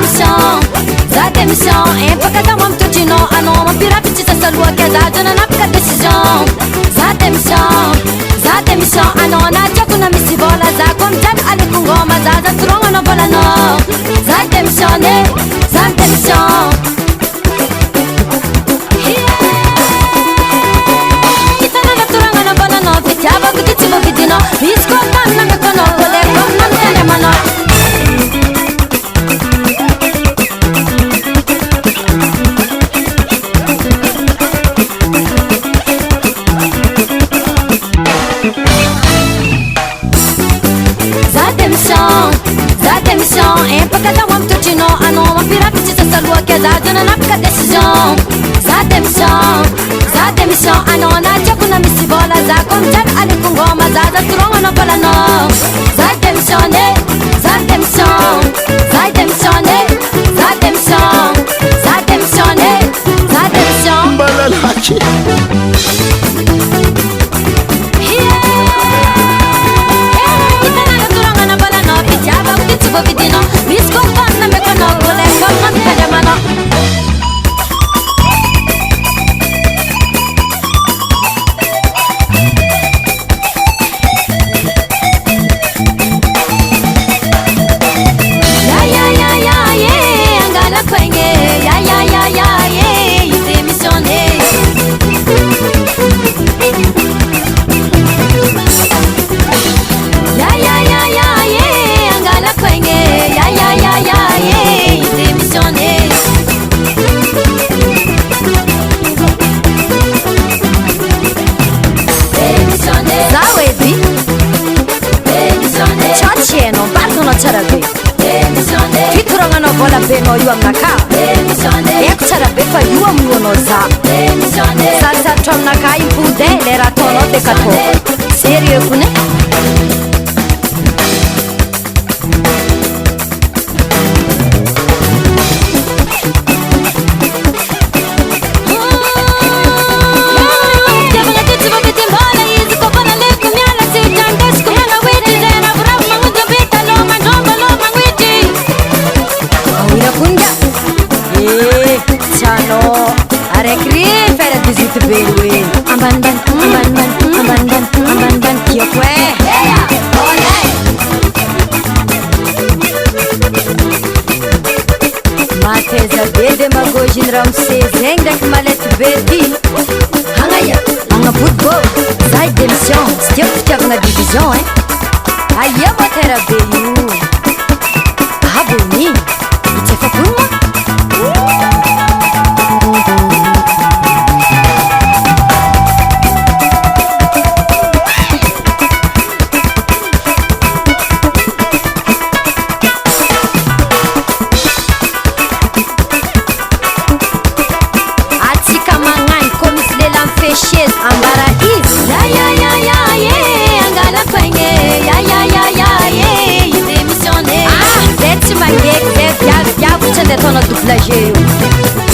Demission, empaka da mam tujino ano mapira pichita salua ke da jana napka decision za demission ano na jakuna misibola za kom jan ale kungoma za tronga no bola no za demission itana na tronga no bola no pitaba kutichibo kidino isko kan na kono kole kom na tene mano empaka da mam tujino ano mapira pichita salua ke da jana napka decision za demission ano na jakuna misibola za kom jan ale kungoma za tronga no bola no za demission mbala laki Vidino, Visco Panna Mecono, Lecon, Cademano. Yeah, Angala Quenge, yeah, Demission. Cieno, partono ciarabe Fiturangano bola beno yu amnaka Ek ciarabe fa yu amuono za Salsa tramnaka impude lera tono dekato Serio kune? Amban, kio kwe Mateza bede magojin ramse zeng dak malet bedi Hangaya, anga budbo Zai demission, stiop tiagna division Aya matera beyu Aboni, itefa kuma Ambara is Angala Quenge Demission. That's my gig, yeah, de tono duplageio